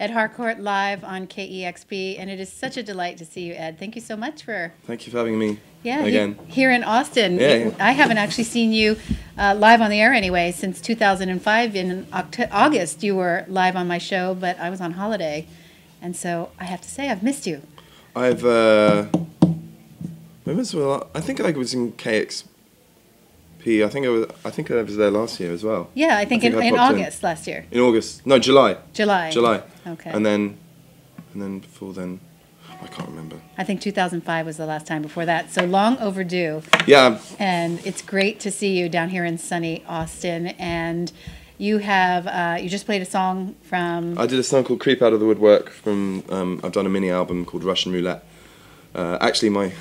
at Harcourt live on KEXP, and it is such a delight to see you, Ed. Thank you so much for... Thank you for having me again. Here in Austin. Yeah. I haven't actually seen you live on the air anyway since 2005. In August, you were live on my show, but I was on holiday, and so I have to say I've missed you. I've when was well, I think I was in KEXP. I think I was there last year as well. Yeah, I think in August last year. In August, no, July. July. Okay. And then before then, I can't remember. I think 2005 was the last time before that. So long overdue. Yeah. And it's great to see you down here in sunny Austin. And you have you just played a song from... I did a song called "Creep Out of the Woodwork" from. I've done a mini album called Russian Roulette. Actually,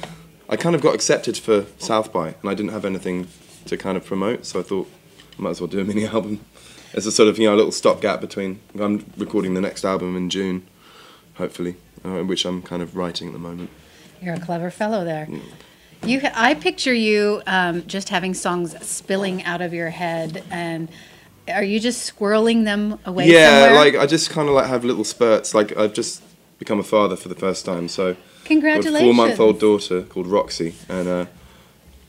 I kind of got accepted for South by, and I didn't have anything to kind of promote, so I thought I might as well do a mini album as a sort of, a little stopgap between. I'm recording the next album in June, hopefully, which I'm kind of writing at the moment. You're a clever fellow there. I picture you just having songs spilling out of your head, and are you just squirreling them away somewhere? Yeah, like I just kind of like have little spurts. Like I've just become a father for the first time, so congratulations. I've got a 4-month-old daughter called Roxy, and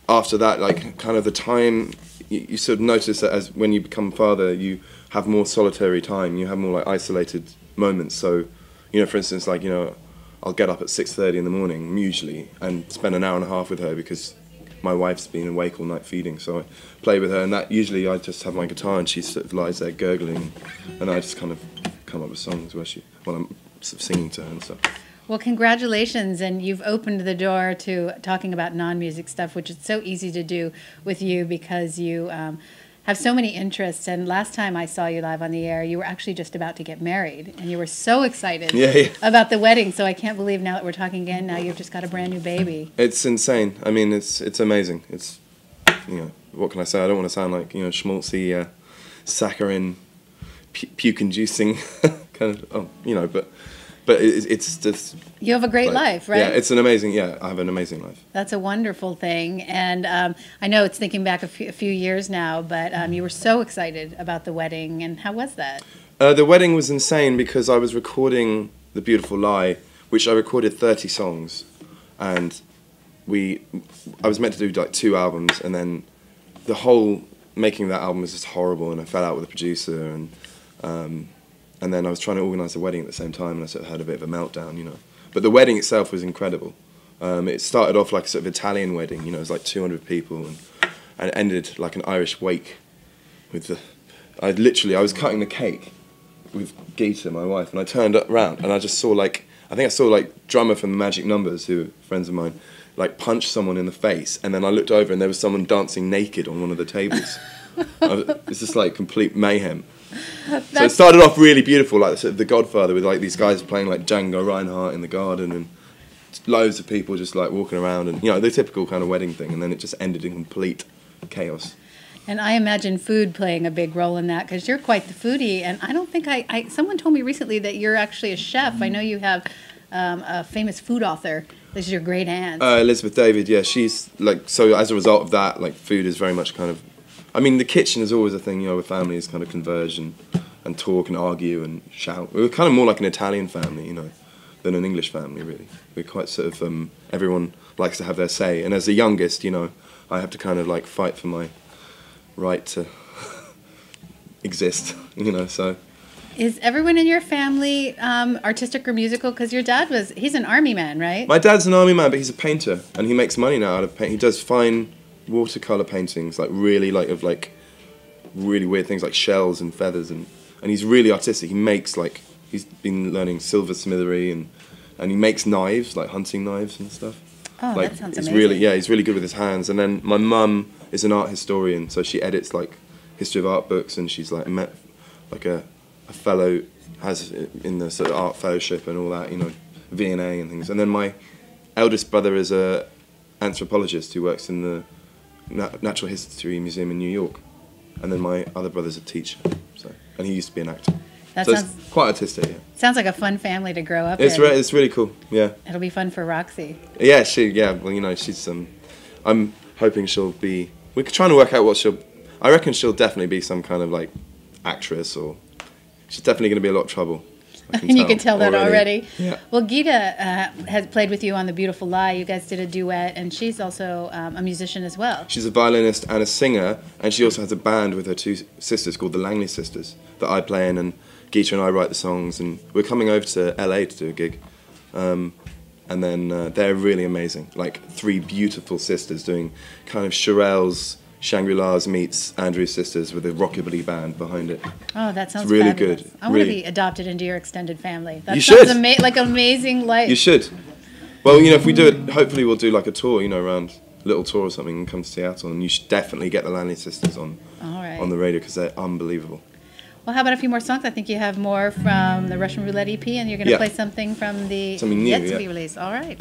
after that, like kind of the time, you sort of notice that as when you become father, you have more solitary time, you have more like isolated moments. So, for instance, like, I'll get up at 6:30 in the morning, usually, and spend an hour and a half with her because my wife's been awake all night feeding, so I play with her, and that usually I just have my guitar and she sort of lies there gurgling, and I just kind of come up with songs while I'm sort of singing to her and stuff. Well, congratulations, and you've opened the door to talking about non-music stuff, which is so easy to do with you because you have so many interests. And last time I saw you live on the air, you were actually just about to get married, and you were so excited about the wedding. So I can't believe now that we're talking again, now you've just got a brand new baby. It's insane. I mean, it's amazing. It's, what can I say? I don't want to sound like, schmaltzy, saccharine, puke-inducing kind of, but it's just... You have a great life, right? Yeah, I have an amazing life. That's a wonderful thing. And I know it's thinking back a few years now, but you were so excited about the wedding. And how was that? The wedding was insane because I was recording The Beautiful Lie, which I recorded 30 songs. And I was meant to do like 2 albums, and then the whole making that album was just horrible, and I fell out with the producer, and then I was trying to organise the wedding at the same time, and I sort of had a bit of a meltdown, But the wedding itself was incredible. It started off like a sort of Italian wedding, it was like 200 people, and it ended like an Irish wake. I was cutting the cake with Geeta, my wife, and I turned around and I just saw I think I saw drummer from the Magic Numbers, who are friends of mine, punch someone in the face, and then I looked over and there was someone dancing naked on one of the tables. It's just like complete mayhem. So it started off really beautiful, like sort of The Godfather, with these guys playing like Django Reinhardt in the garden, and loads of people just walking around, and the typical kind of wedding thing, and then it just ended in complete chaos. And I imagine food playing a big role in that, because you're quite the foodie, and I don't think someone told me recently that you're actually a chef. I know you have a famous food author. This is your great aunt. Elizabeth David, yeah, she's so as a result of that, food is very much kind of, I mean, the kitchen is always a thing, with families kind of converge and talk and argue and shout. We're kind of more like an Italian family, than an English family, really. We're quite sort of, everyone likes to have their say. And as the youngest, I have to kind of fight for my right to exist, so. Is everyone in your family artistic or musical? Because your dad he's an army man, right? My dad's an army man, but he's a painter, and he makes money now out of paint. He does fine watercolor paintings, really really weird things like shells and feathers, and he's really artistic. He makes he's been learning silversmithery, and he makes knives, hunting knives and stuff. Oh, that sounds amazing. He's really good with his hands. And then my mum is an art historian, so she edits history of art books, and she's a fellow, has in the sort of art fellowship and all that, V&A and things. And then my eldest brother is a anthropologist who works in the Natural History Museum in New York, and then my other brother's a teacher, and he used to be an actor. It's quite artistic. Yeah. Sounds like a fun family to grow up in. It's really cool. Yeah. It'll be fun for Roxy. Yeah, well, she's I'm hoping she'll be. We're trying to work out what she'll. I reckon she'll definitely be some kind of actress, or she's definitely going to be a lot of trouble. You can tell that already. Yeah. Well, Gita has played with you on The Beautiful Lie. You guys did a duet, and she's also a musician as well. She's a violinist and a singer, and she also has a band with her two sisters called the Langley Sisters that I play in, and Gita and I write the songs, and we're coming over to LA to do a gig. And then they're really amazing, like three beautiful sisters doing kind of Cheryl's Shangri-La's meets Andrew's Sisters with a rockabilly band behind it. Oh, that sounds it's really fabulous. good. I want to be adopted into your extended family. That you sounds should. like amazing life. You should. Well, you know, if we do it, hopefully we'll do like a tour, you know, around a little tour or something and come to Seattle, and you should definitely get the Langley Sisters on the radio because they're unbelievable. Well, how about a few more songs? I think you have more from the Russian Roulette EP, and you're going to play something from the something new, yet to be released. All right.